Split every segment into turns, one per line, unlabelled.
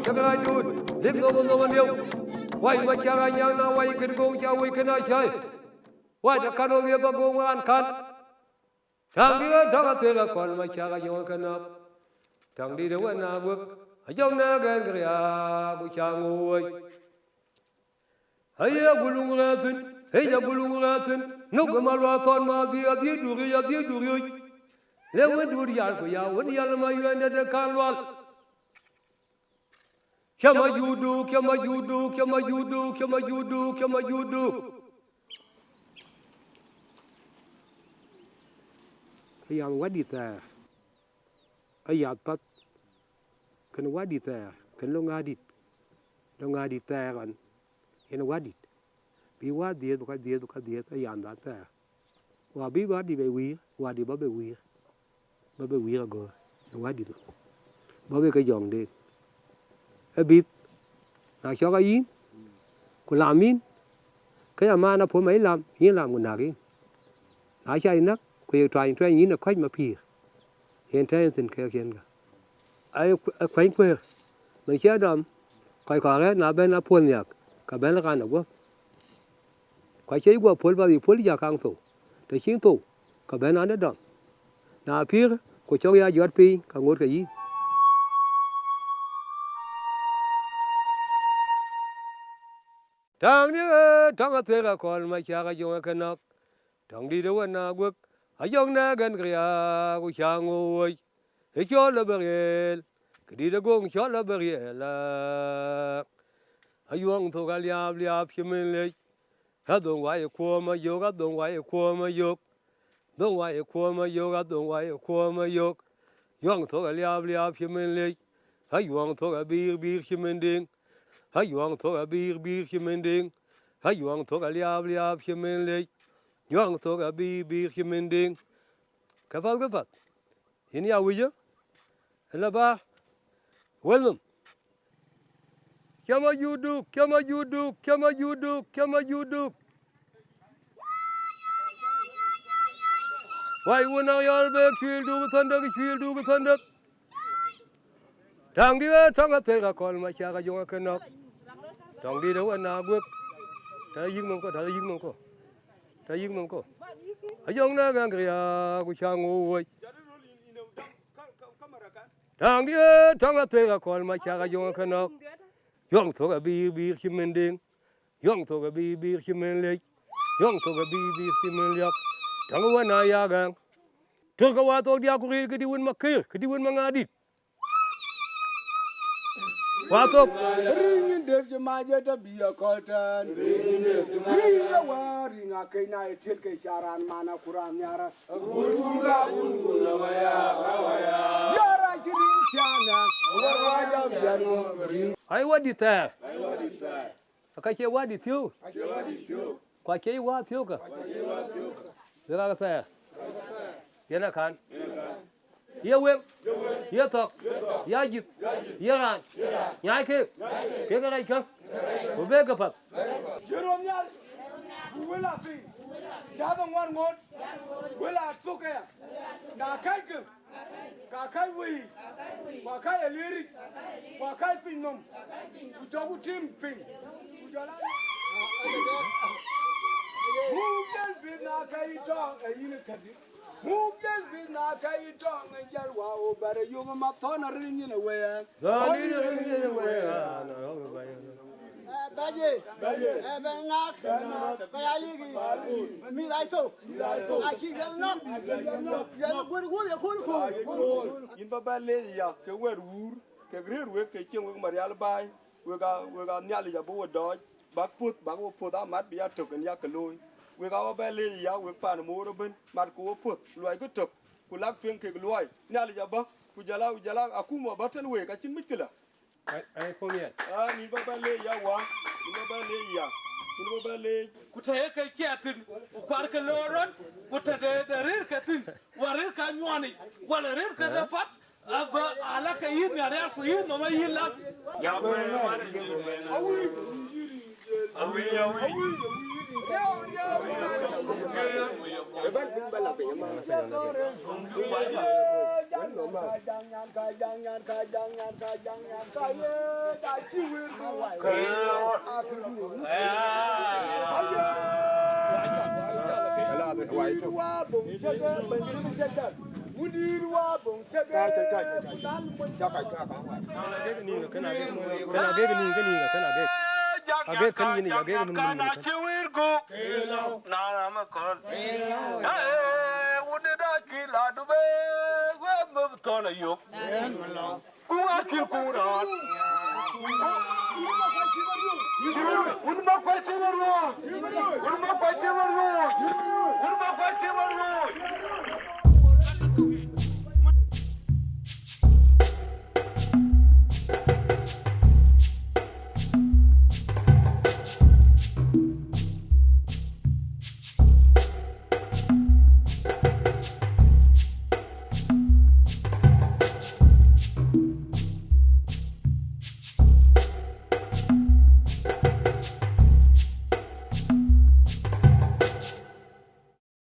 Jagadut, Dik no Manio, why Macharana, why you can go, we cannot shy. Why the canoe ever go on can? Tangi Tagatella call Machara Yokan up. Tangi the one I work, a young Nagangria, which I'm away. Hiya Bulungulatin, Hiya Bulungulatin, no Gamarathon, Madia, Duria, Duria. They went to the Yakuya, when the Yalamayu ended the Canwal. Kama yudu. Ayam wadita. Ayat pat. Kan wadita. Kan lo ngadit kan. Yen wadit. Bi wadit buka diet ayam data. Wa bi wadi be wir, wadi ba be wir. Ba be wir go. Wadit. Ba be ka yong de. Bịt là cho cái in của làm in cái mà nó phối mấy làm in làm một nạc in lái chạy nắc quay trái in là khách mà pì hiện trái tình kia kia ai khoanh quê mình chơi đầm coi cái là bên là phun nhạc cả bên là cái nào quá quay chơi qua phun vào thì phun giờ càng thủ để chiến thủ cả bên nó đầm là pì của cho ra giọt pì cả ngốt cái gì. Tang dia tang atela kol ma chaga jonga kanak tang di dewan na guk ayong na gan kriya ku chango oi e chola beriel kedi de gong chola beriel ayong to gal liab chimen ha dong wa e ko ma yoga dong wa e ko ma yok dong wa e ko ma yoga dong wa e ko ma yok yong to gal liab chimen ayong to ga bir chimen ding Hayuang toga bir chimending. Hayuang toga liab chimending. Yuang toga bir chimending. Kapat. Ini awiyo. Elaba. Welcome. Kama yudu. Why wuna yalbe kwieldu betandak. Tang dia tanga tega kol ma chaga jonga kanok. Tang di đâu anh nào bước, ta dương nông co, ayong na gang kaya ku changu oi. Tang dia tanga tega kol ma chaga jonga kanok. Yong toga bir chimending, yong toga bir chimenlek, yong toga bir chimenlek. Tang wa na ya gang. Toga wa to dia ku ri kedi win makir, kedi win mangadit. Wato
ringin der jamaje ta biya koltan ringa wari nga kai na etil kai sharan mana kuran yara gurgula waya yara jirin chana warwaja biyan ring
ai wadi ta akache wadi thiu kwa ke wa thiu ka dera ka sa yana kan ya wem ya tok ya jip ya ran nyai ke ga rai ka u be ga pat
jerom nyal wala fi jadon war ngot wala tuka na kai ke ka kai wi wa kai eleri wa kai pinom u dogu tim pin u jala Mugel bina kai to ayin kadi Mugel bina kai to ngal wa o bare yuma matona ringin away Baje benak bayaligi mi daito aki galnak gal gurgur ya kulku
in babale ya ke werur ke grer we ke chen we marial bai we ga nyali ya bo do bak put amat biya token ya keloi we ga babale ya we pan mo roben mat ko put loy ko tok ku lak pen ke loy nyali ya ba ku jala akuma batan we ka chin mitila
ai fomiet
ni babale ya wa ni babale
kutaye kai kiatin ukwar ka loron kutate da rir katin warir ka nyoni wala rir ka da pat aba ala ka yin ya real ku yin no ma yin la ya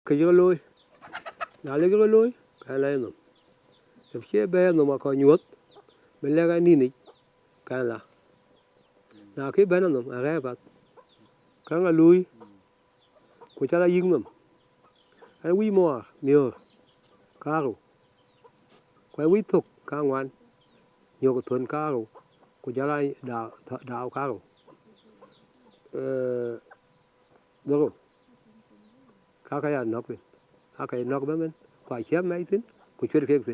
cái vô lui nào lấy cái lui cái này nó nếu chia bé nó mà coi nhuốm bên lấy cái nín cái là nào cái bé nó à cái vật cái là lui của cha là yên nó cái quý mò nhiều caro cái quý thục cá ngoan nhiều cái thuần caro của cha là đào caro được cái ăn nóc bên cái nóc bên bên quay chép mấy thứ của chuyện kia thứ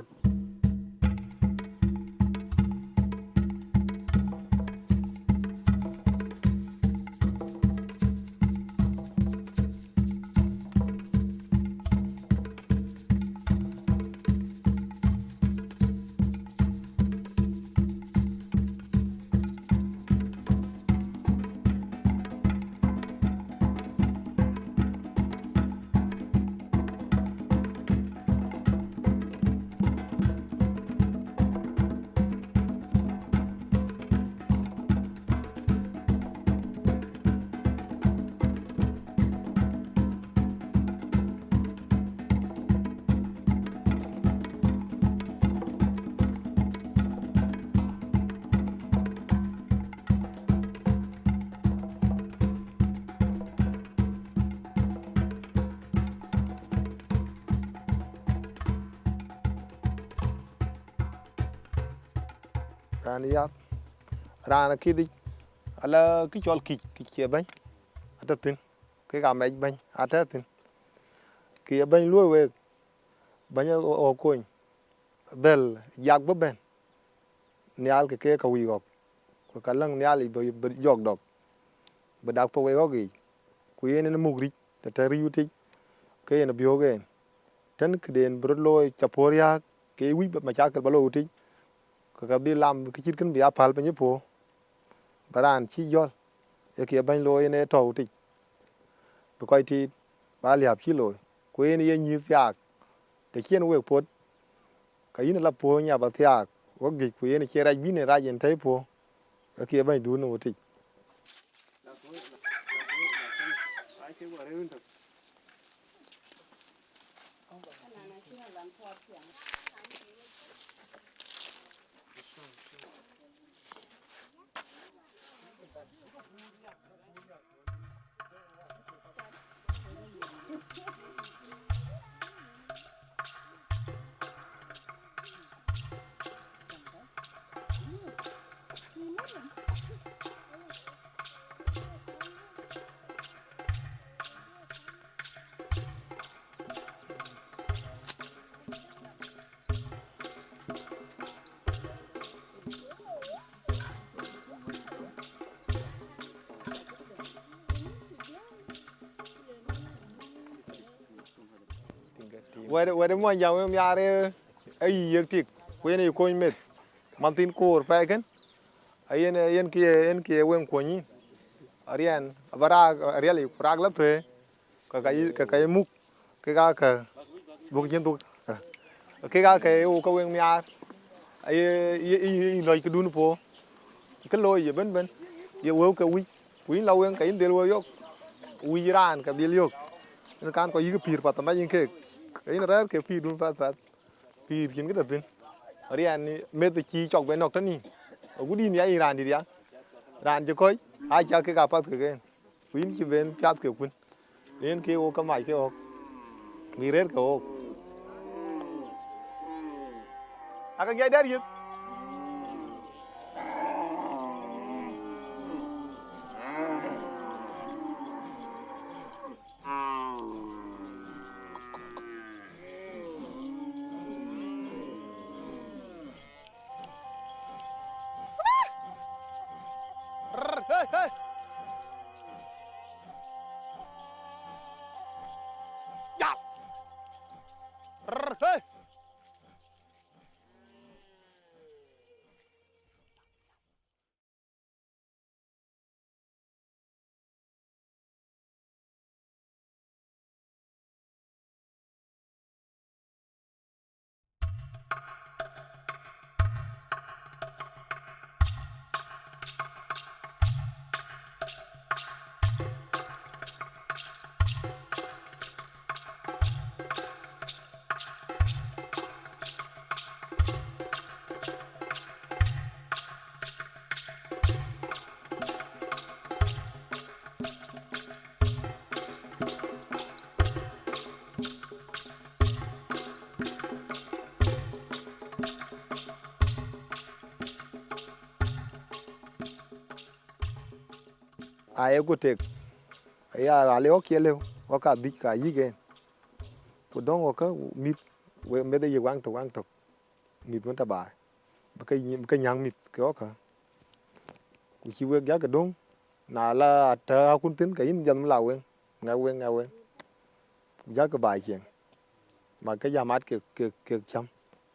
Aniap rana kidi ala kichol ki bany atatin ke ga mej bany atatin ki bany luwe we bany o koñ del yak ba ben nyal ke ka wi gop ko kalang nyal be jog dok be dak to we gogi ku yene na mugri ta tari yuti ke yene biogen tan kden bro loy chapor yak ke wi ba machakal balo uti ka đi làm cái chít cái bia phal bên dưới phố, baran chi yol, cái kia bánh lôi này trâu thì, bữa coi thì ba liệp chi lôi, quê này nhiều thiạc, để kia nó về phố, cái này là phố nhà bà thiạc, có gì quê này kia ra bên này ra nhìn thấy phố, cái kia bánh đun nó thì. Wede mo jaw em yare ay yektik wene ko met mantin ko pa ken ayen yen ki wen ko ni arian abara ariali kurag la pe ka muk ka bu chen tu ka u ka wen yar ay loy ka dun po ka loy ye ben ye wo ka wi la wen ka in del wo yok uiran ka bil yok en kan ko yig pir patama yin ke in rar ke pir dun pat pir kin ke dapin rian ni met chi chok be nok tani gudin ya iran di ya ran je koy a cha ke ka pat ke gen win chi ben chat ke kun en ke o ka mai ke o mi rer ke o aka gai dar yit hey hey ya hey ai go tek ya ale o kiele o ka dik ka yigen ku don o ka mit we me de wang to mit won ta ba ka nyang mit ke o ka ku chi we ga ka dong na la ta kun tin ka in jam la wen nga wen ja ka ba chen mà cái da mát ke chăm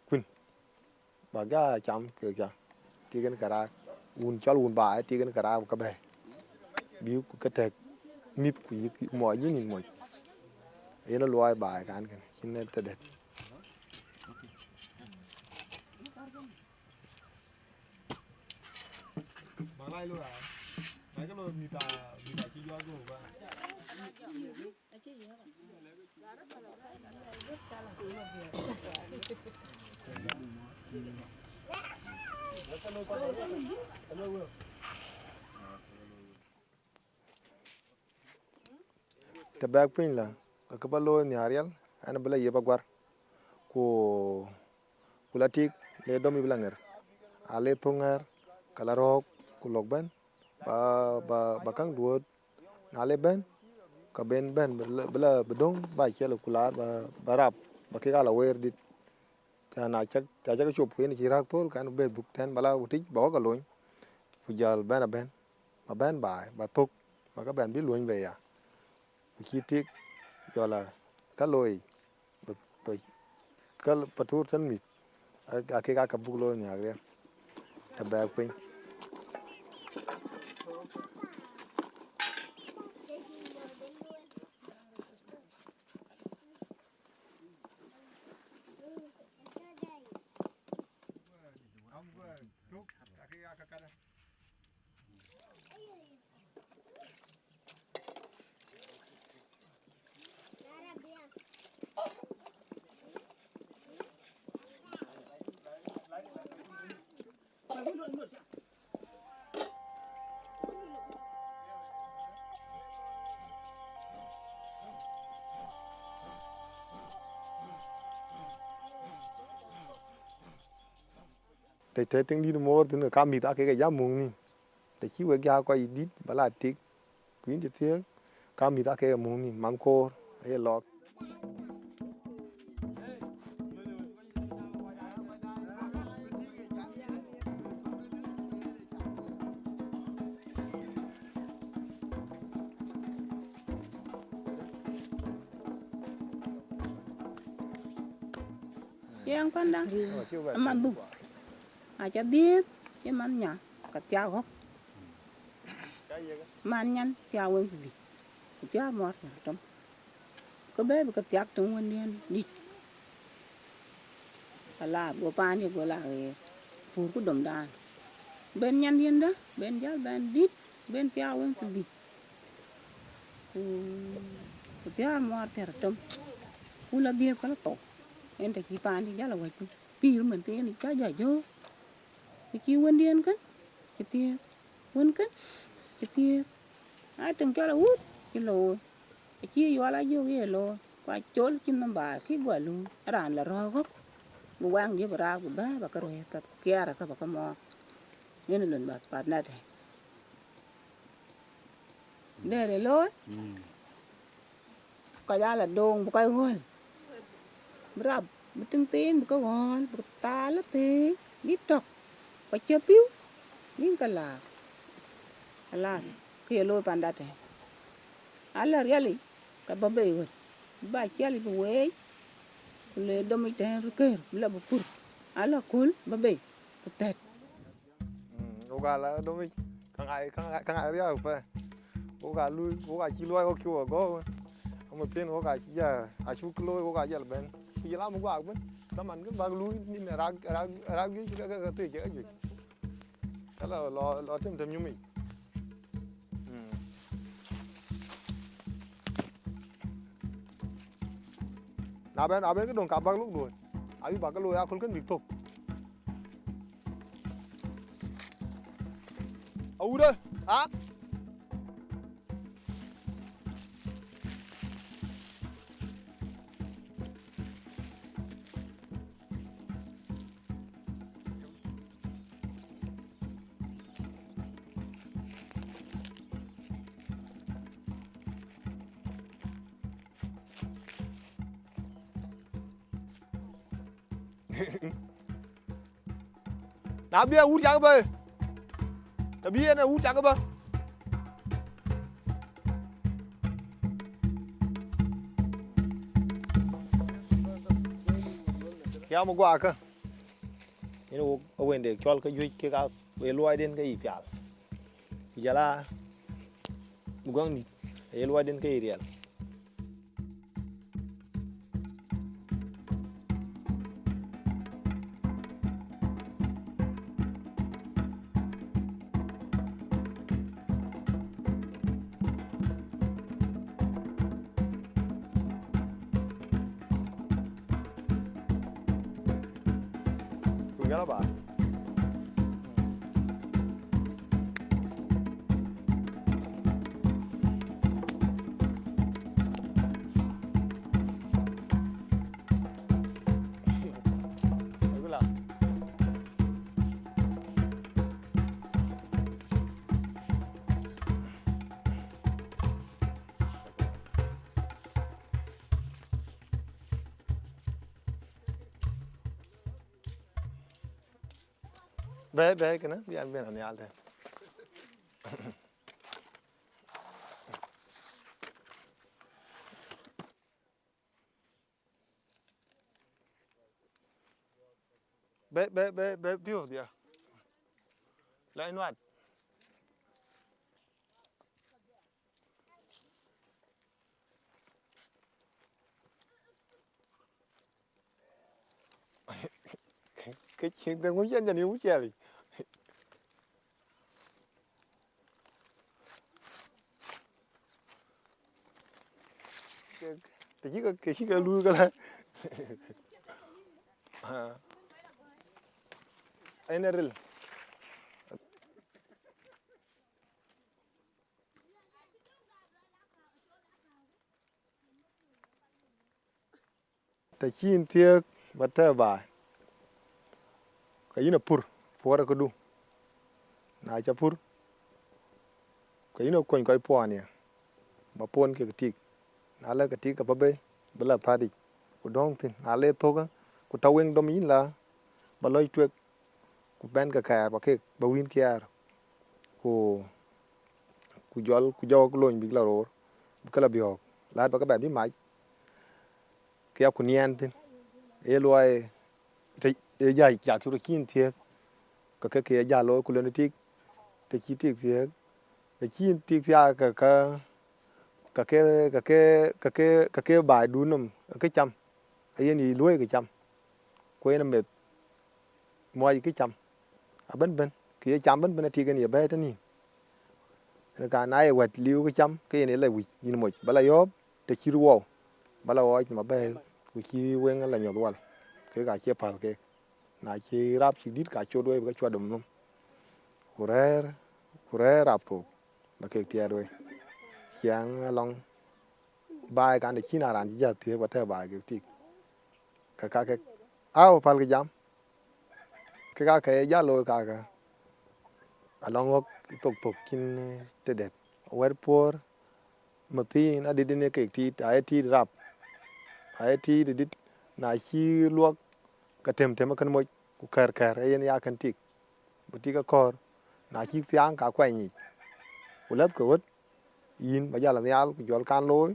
quên mà cái chăm ke cha ti cái cara un chal un ba ti cái cara ka be biu cái tek mit ku mo yin mo ena loy ba kan kin ne te det ba lai lo à mấy cái lô mi ta chi do go ba te bag pin la ka ba lo ni ariel ana bela ye ba gwar ko kula tik le domi blanger ale tongar kala rok ku lok ben ba kang duot na le ben ka ben bela bedong ba chelo kula ba rap ba ke ala wer dit ta na chak chop ko ni chirak tol kan be duk ten bala utik ba ka loñ ku jal ben ba ben ba tok ba ka ben bi loñ be ya chi tik jola ka loy to kal patur tan mit ake ka bulo nya gre ta ba pin te ting di mo tin ka mi ta ke ya mung ni te chi we ga ko di bala tik kuin de tie ka mi ta ke mung ni man ko e lok
yang pandang aman du aja dit ye man nya ka tia ho man nyan tia wen di tia mo tom ko be ka tia tung wen yen di ala go pa ni go la e pu ku dom dan ben nyan yen da ben ja ben dit ben tia wen di ku tiar mo ter tom ku la dia kala to en ta ki pan di jala wai pi men te ni cha ja jo ki wen dien kan ki ti wen kan ki ti ai từng cho là út ki lo ki yo la jo ye lo qua chol chim nam ba ki gwa lu ran la ro gốc bu wang di bra bu ba ka ro ka kiara ka ba ka mo nên lần bạc bạc nát để lối coi ra là đồn một coi gol bắp một trứng tiền một cái gol một ta lắm thế biết trọc phải chưa piu những cái là kia lôi bàn đặt này ala riali cái bắp bể rồi ba chia đi về le đom ít hơn cái là bắp cur ala cul bắp bể tết
oga la domi kang ai ria fa oga chi loi o kyo go mo tin oga chi ya a chu loi oga ya ben chi la mo gwa ben taman cái ba lui ni ra gi cái te je ju cái là lo tem như mình na ben cái đồng cả ba lúc rồi ai ba cái loi a con bị thục đây hả nào bia uống chả bơi cái bia này uống chả bơi kéo một quả cơ ini o wende chol ka yui ke ga we luai den ka ipial jala mugang ni e luai den ka irial ba bé cái nó biar biar anh alde bé biểu dia lại nuốt cái chuyện cái ngũ chân là níu chè cái chiếc cái lui cái này anh er ta chin tiek bata ba kayina pur fora ko du na cha pur kayina kon koy poania ba pon ke tik na la ke tik ka babe bala thadi ko dong tin na le thoga ko taweng dom yin la ba loy twek ku ben ka kar ba ke ba win kiar ku jaw ko loñ bi la ror kala bi hok la ba ka ba bi mai ke ku nien tin e loy e jai cha ku kin thiek ka ke ja lo ku le tik te chi tik thiek te chin tik ya ka ke bài đu nằm cái chăm ấy ni lúa cái chăm quê nó mệt mọi cái chăm à bên bên kia chăm bên bên thì cái này bé thế này ka na e wet liu cái chăm cái này là quỷ in một bala yop te chiru wo bala wo ma be ku chi wen la nyod wal cái ka che pal cái na chi rap chi dit ka cho đôi cái cho đầm num kurer rap to ba ke tia đôi chiang long bài cái này chi na ran ja tie qua te bài cái ti cái ao pal cái jam cái ja lo cái along ok tok kin te det wer por matin adi ne ke ti ai ti rap ai ti dit na chi luok ka tem kan mo ku kar yen ya kan tik buti ka kor na chi fyang ka kwa ni ulat ko wot yin ba jala nyal ku jol kan loy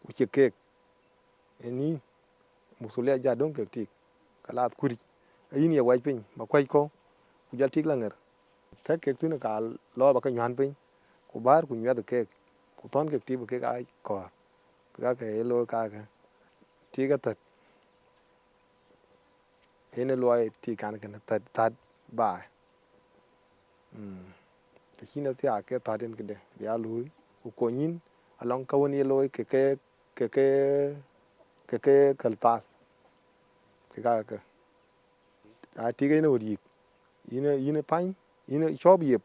ku chi ke ni musulia ja don ke tik kala kuri yin ye wai pin ma kwai ko ku jal tik la nger tek ke tin ka lo ba ka nyan pin ku bar ku nyad ke ku ton ke ti bu ke ai kor ka ke lo ka ti ka tat ene lo ai ti kan tat ba te hina ti a ke ta den ke ya lui ku ko nyin along ka woni lo ke kal ta ke ka a ti ke no ri ine pan ine chob yep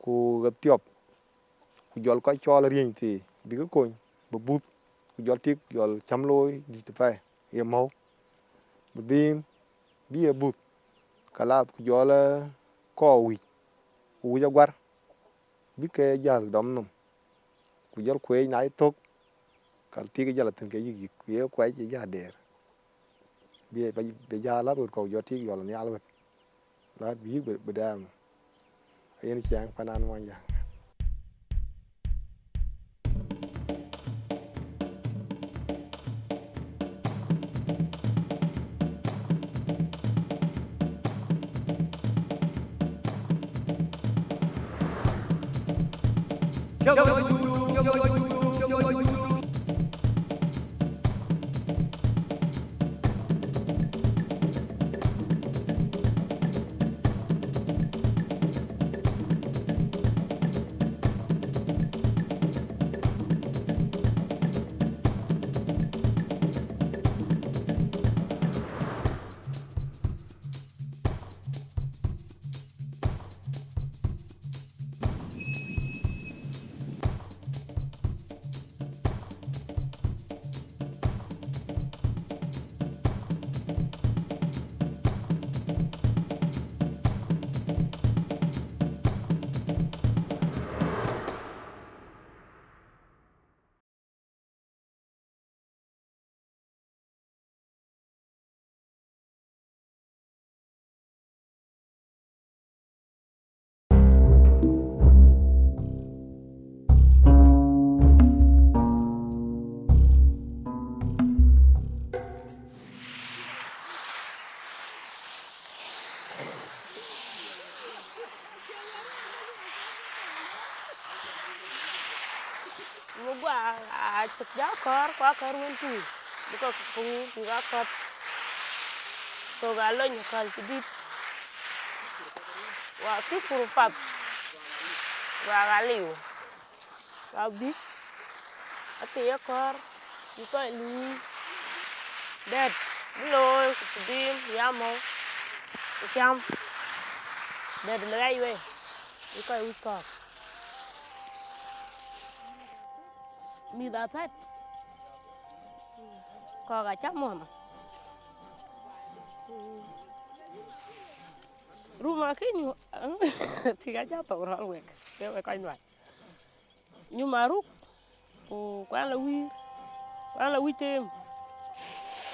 ku ga tiop ku jol ko chol rien ti bi ko bu but ku jol tik jol cham loy di te pa ye mo bu dim bi e but kala ku jol ko wi ku ja gwar bi ke jal dom num ku jol kwe na tok kal ti ke jal tin ke yi ku ye kwa ji ja der bi be ja la ko jol ti jol ni al la bi be dam yen chiang panan mo ja
gua cek jakor kwa kor wentu buka kungu juga kot to galo nyakal tidit wa ki purpat wa galiu abi ati yakor iko lu dad lo kudim yamo cham dad lay we iko iko mi da tat ko ga cham mo rumah kini tiga jatuh orang wek dia wek kain wek nyumaruk quan la wi tem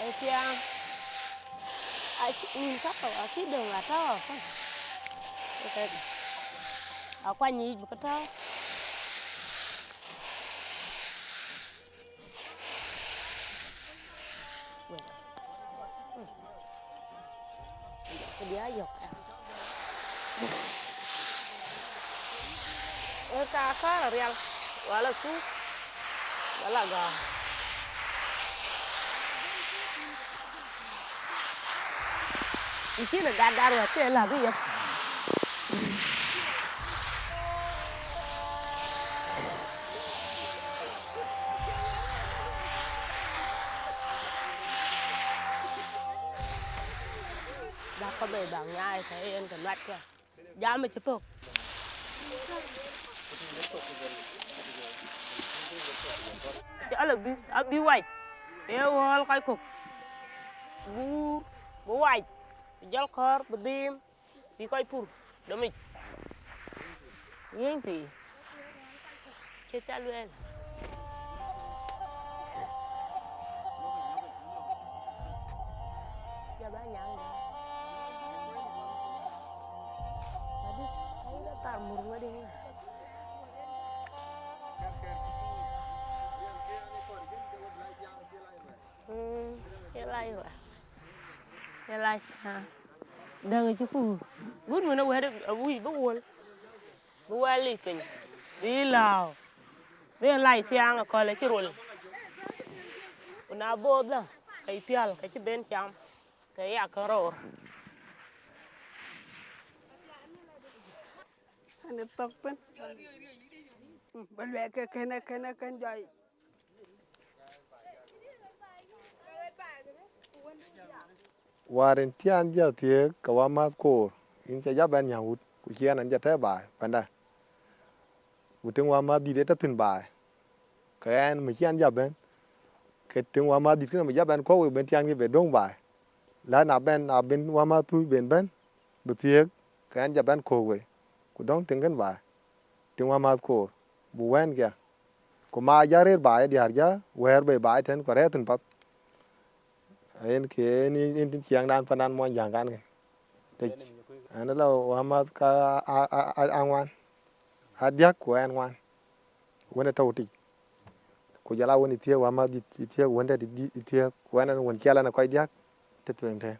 ai tiang ai nhìn sắc tàu ở cái đường là to không ở qua nhị một cái to cái đĩa dọc cá là riêng gọi là sú gọi là gà chỉ là gà rồi thế là cái gì
đã có bề bảng nhai thấy em cần mặt kìa giá mới chụp chả là bi quay yêu coi cục bu quay jal khor bedim bi coi pur demi những gì chết cha luôn giờ ba nhang tadi saya dah tar murung ada ni cái lai ha đang cái khu gút mà nó quay được ở vui bốc quay lì pin đi lào đi lai xiang coi lại cái rồi na bod đó cái pial cái chế bên chăm cái ạc rồi
anh tóc bên bên về cái dài
Waren tian ja tie kawamat ko in cha ja ban yahut ku chian an ja te bai panda utung wa ma di de ta tin bai kan mi chian ja ben ke tung wa ma di ke ma ja ban ko we ben tian ke be dong bai la na ben wa ma tu ben ben bu tie kan ja ban ko we ku dong tin kan bai tung wa ma ko bu wen kya ko ma ja re bai di har ja wer be bai ten ko re tin pat en ke ni chiang dan panan mo yang kan ke ana la wa ma ka angwan adiak ko an wan wona tawti ko jala woni tie wa ma di tie wonda di tie wana won chala na ko diak te twente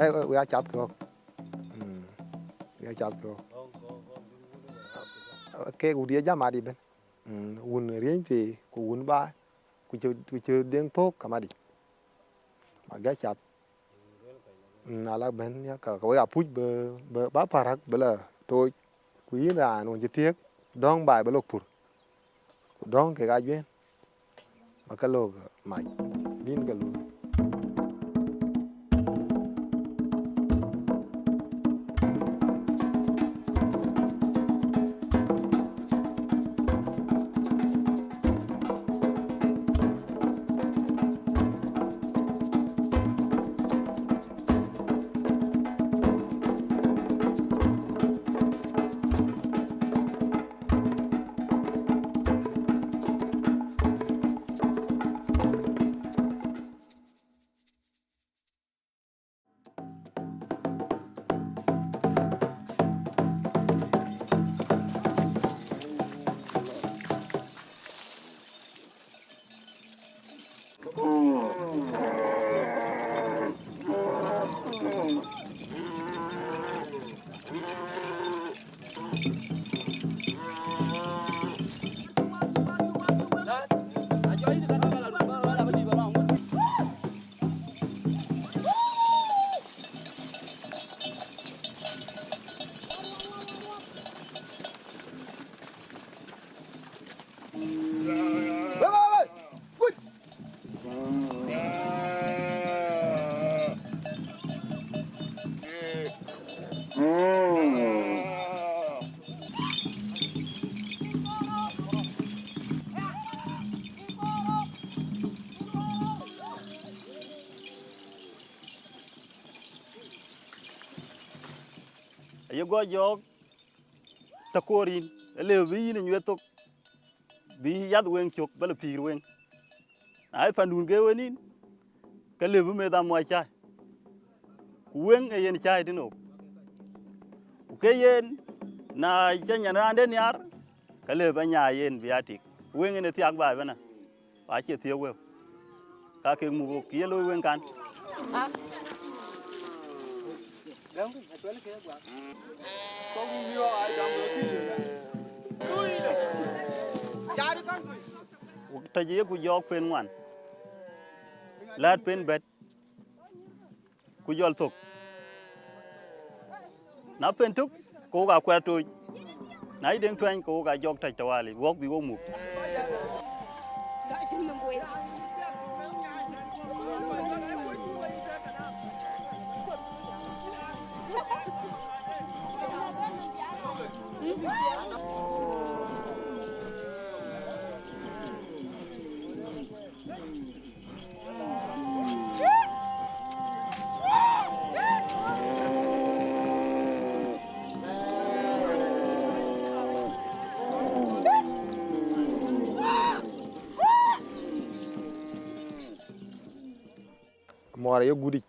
ai we a chat ko we a chat ko ke u dia jama di ben won rien ti ko won ba ku che den to kamadi ma ga chat ala ben ya ka we a puj be ba parak bela to ku ira no je tiek dong bai belo pur dong ke ga yen ma ka lo mai din ga lu
yo go jog ta korin le wi ni nyetok bi yad wen chok bal pir wen ai pandun ge wenin ka le bu me da mo cha wen e yen cha dino ke yen na chen yan ande nyar ka le ba nya yen biatik wen ne tiak ba bana ba che tie we ka ke mu ki lo wen kan ta je ku jog pen wan lát pen bet ku jol tok na pen tuk ko ga kwa to nai den twen ko ga jog tai tawali wok bi wo mu
mora yo gudi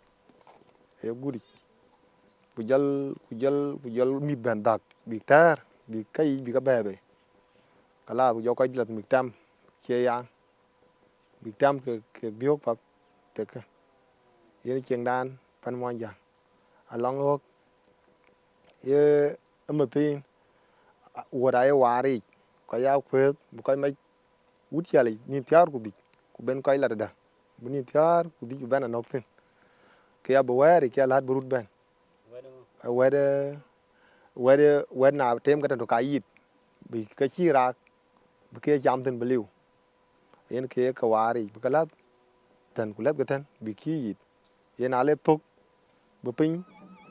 ku jal mit ben dak bi tar bi kay bi ka bebe kala ku jo ko lat mi tam che yang bi tam ke biok pap te ka yen cheng dan pan mo ja along ok ye amatin wora ye wari ko ya kwet bu koy may wut yali ni tiar ku di ku ben koy la da bu ni tiar ku di ben no fin ke ya bu wari ke la burut ben wede na tem ka to kayit bi ka chi rak bi ke jam tin beliu yen ke ka wari bi ka lat tan ku let ka tan bi ki yit yen ale tok bi pin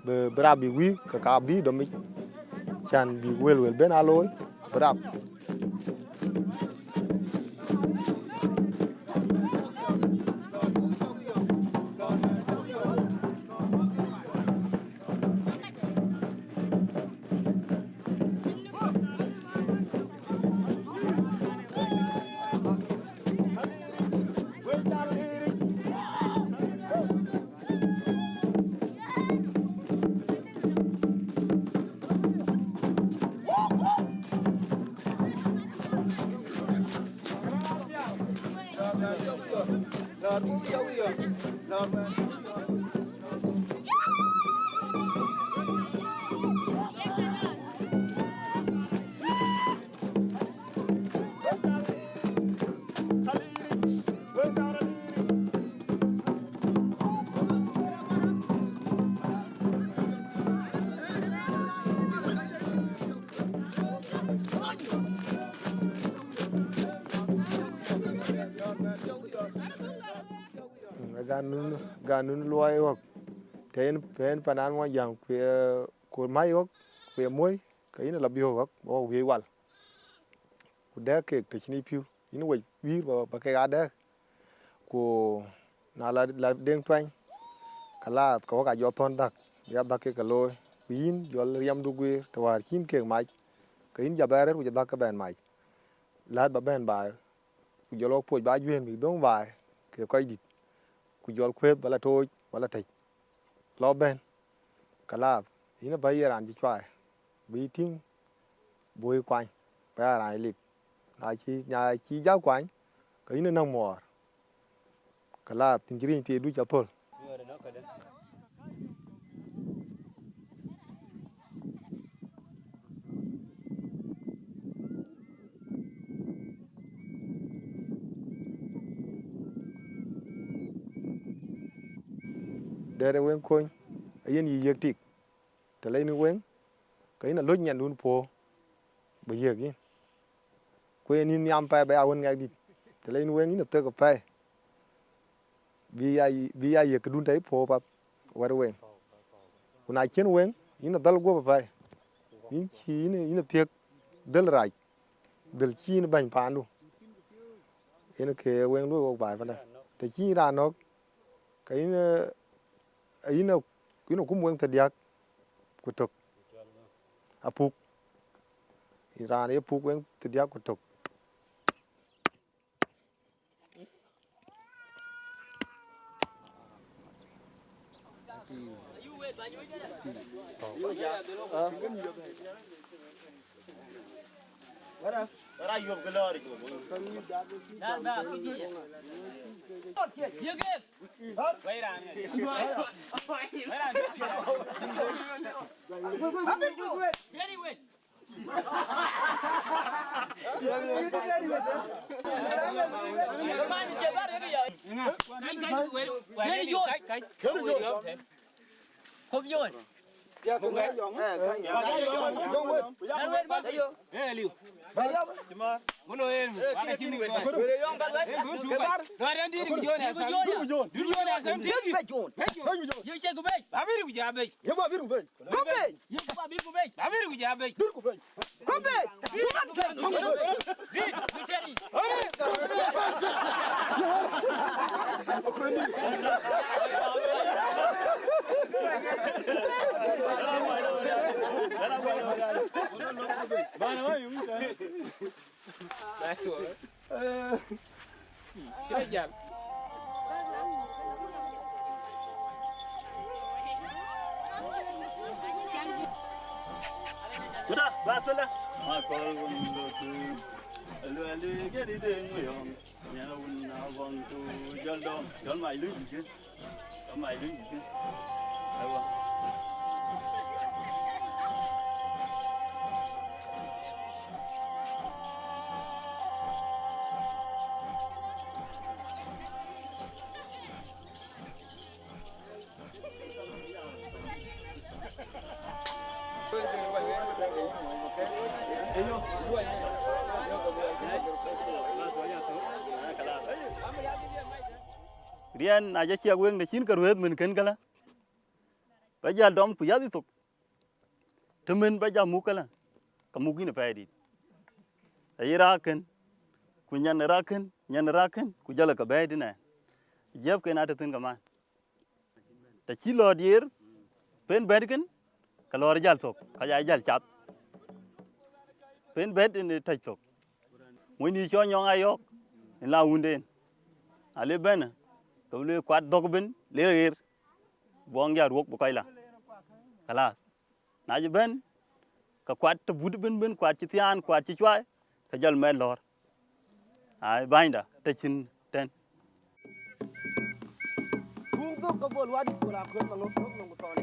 bi bra bi wi ka bi do mi chan bi wel ben aloy bra ganun loy wak ten panan mo yang ku mai wak ku moy ka ina labio wak o wi wal ku da ke te chini piu ina we wi ba ke ga da ku na la deng twan kala ko ga jo ton dak ya dak ke loy yin jol riam du gwe to war kin ke mai ka in ja bare ku ja dak ka ben mai la ba ben ba ku jolo po ba yuen bi dong ba ke koy dit ku jol kwet bala toj wala tej lo ben kala ina ba yaran ji chwa bi ting boy kwang ba ran lip na chi ja kwang ka ina nang mor kala tinjirin ti du ja tol dere wen koñ yen yi yek tik te lay ni wen ka ina loj nyan dun po ba yek yin ko yen ni am pa ba awon ngak dit te lay ni wen ina te ko pa bi ya yek dun tay po pa war wen kuna chen wen ina dal go pa yin chi ina tek dal raj dal chi ni ban pa nu ina ke wen lu ba fa da te chi ra no ka ina kum wen te diak ku tok apuk iran e puk wen te diak ku tok
Udah, batul dah. Makol tu, alu geri deng yang, nyawun awang tu jaldom, jal mai lu je, jal mai lu je. Ayo. Rian aja cia gue ngecin keruat mungkin kala. Baca dom punya itu. Temen baca muka lah. Kemungkin apa edit. Ayer raken, kunyan raken, kujala kabeh dina. Jab kena ada tun kama. Tapi lo dia, pen bed kan, kalau rajal tok, kaya rajal cap. Pen bed ini taj tok. Muni cio nyong ayok, ila unden. Ale bena. Kalau kuat dog ben, lerer, buang ya ruak bukai lah. Kalas. Naji ben, ke kuat tebud ben kuat citian, kuat cicuai, kejal main lor. Ay bainda, tecin ten.
Untuk kebol wadit kurakut mengupuk mengutoni.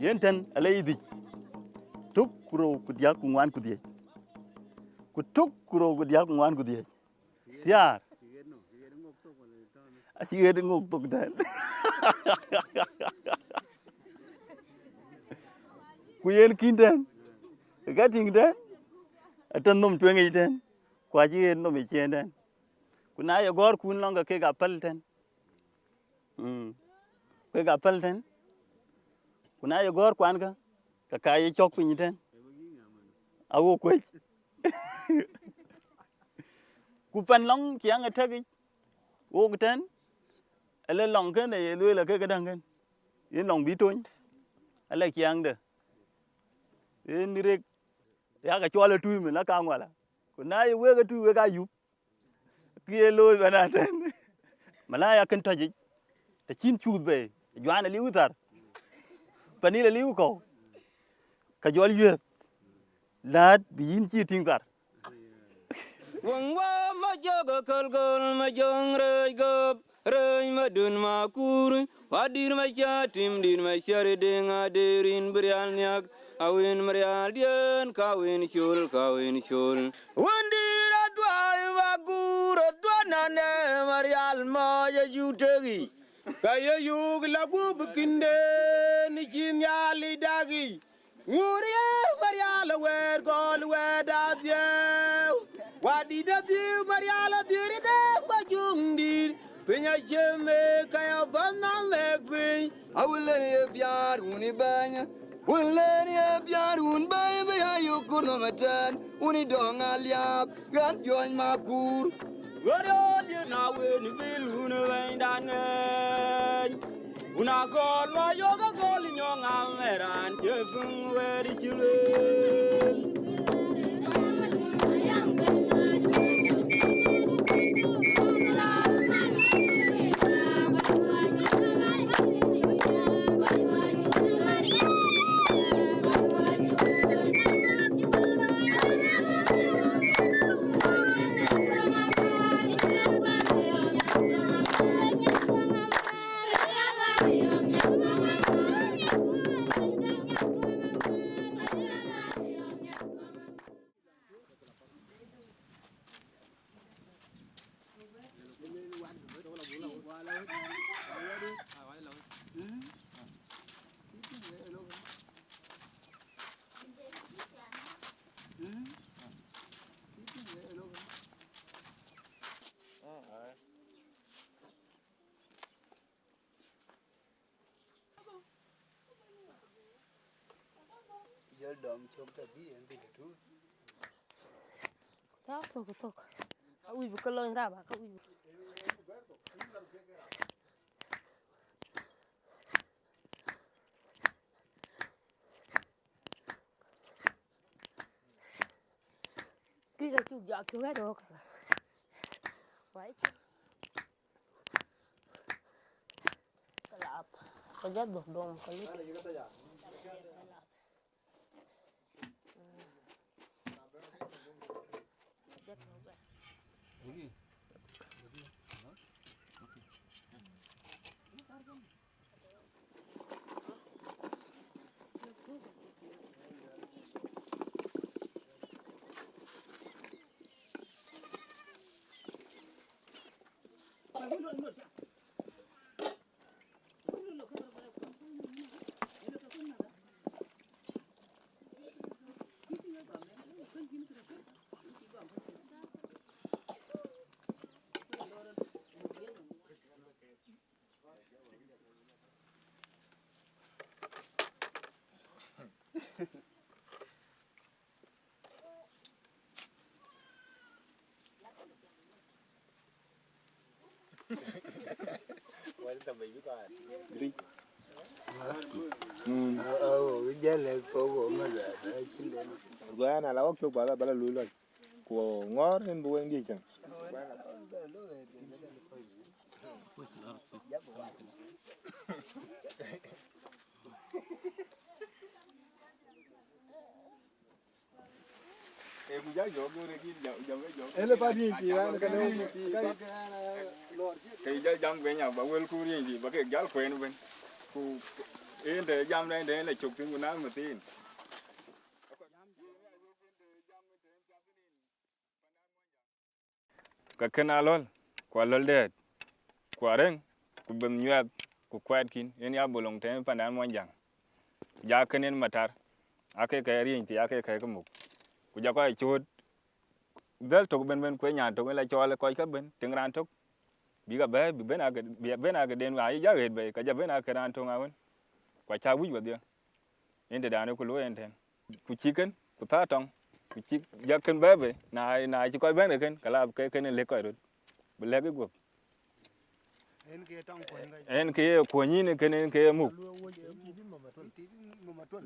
Yenten alai di. Tuk kuro kudia kungan kudia. Kutuk kuro kudia kungan kudia. Tiar. Asyik ada ngok tuk dan. Kuyen kindan. Gating dan. Atan nom tuengi dan. Kuaji nom ichen dan. Kunaya gor kun long ke gapal dan. Ke gapal dan. Kunaya gor kwan ka kaya chok pin ten awo kwai ku pan long chiang a thagi wo ten ele long ke ne lui la ke dang ken yin long bi ton ele chiang de yin direk ya ka chola tu mi la ka ngwala kunaya we ga tu we ga yup kie loy bana ten malaya ken taji te chin chud be jwana li utar panila liu ko ka jol yet lad bin chi ting tar
Wang wa ma joga kal kal ma jong rơi gop rơi ma dun ma kur wadir ma chatim din ma chari denga derin brial nyak awin marial dien kawin shul wandira dwai ma kur dwana ne marial ma ya jutegi kaya yug la gub kinde ni chinyali dagi Nguria marial wer gol wer da Wadi da diu mariala diri de majungdir Pinya jeme kaya bana megvin Awuleni e biar uni banya Wuleni e biar un banya Baya yukur no matan Uni dong aliap Gan join makur Wadiol ye na weni vil uni wendangen Una gol ma yoga gol nyonga meran Jefung wedi chilwel
Sao thuộc. Ui bu kalon ra ba ka ui. Ki ga chu ja chu ga do ka. Wai. Kalap. Ko ja do dom ka lit.
Gua na la okyo bala lulo ko ngor en bu ngi kan e bu ja yo gore ki ja ele pa di ki wa ka no
cái giờ jam về nhà bảo quên khu gì bảo cái giáo quen bên khu yên để jam đây để là chụp tiếng của nó mà tin cái kena lol qua lol det qua reng ku bem nyuat ku kwat kin en ya bolong tem pandan mo jang ja kenen matar ake ka rin ti ake ka mu ku ja ko chut dal to ben ko nya to la chole ko ka ben ting ran to bi ga be bi ben aga den wa ya het be ka ja ben aga ran to ngawen kwa cha wi wa dia en de dan ko lo en ten ku chicken ku ta tong ku chik ja ken be na chi ko ben ken kala ke ken le ko ru be le go en ke ko ni ne ken ke mu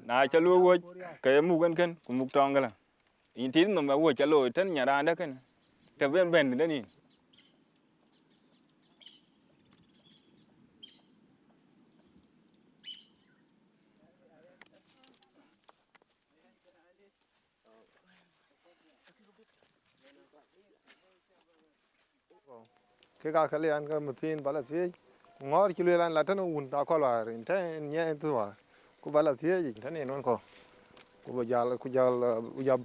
na cha lu wo ke mu ken ku mu tong gala in tin no ma wo cha lo ten nya ran da ken te ben de ni
cái cả cái liền cái một tin bảo là thế ngó cái liền là thế nó ùn ta coi là thế nhẹ tôi bảo cô bảo là thế gì thế này nó còn cô bây giờ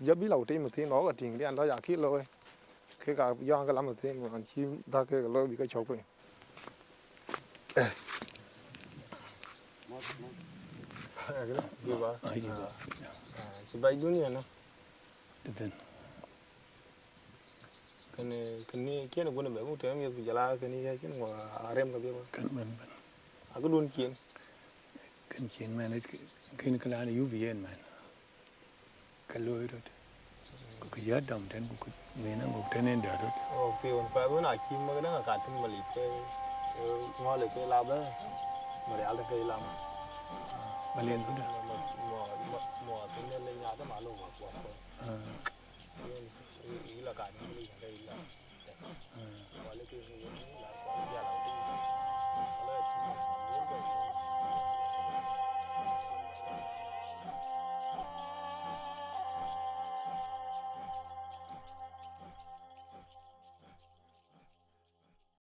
giờ biết lâu tin một tin nó ở trình đi ăn đó giả kít rồi cái cả do cái làm một tin mà chim ta cái lôi bị cái chọc vậy cái đó gì vậy cái bay dunia nó cái này cái nó cũng là một cái như là cái này cái nó rem cái gì vậy aku đun chiến
kan chiến mà nó cái là nó UVN mà cái lôi rồi cái giá đồng trên cái mình nó một trên nên đỡ rồi
phiền phải bữa nào chim mà cái đó là cả thân mà lì cái ngon là cái làm đó mà để ăn cái làm
mà liền cũng được
mùa tính lên nhà cái mà luôn mà ý là cả những cái là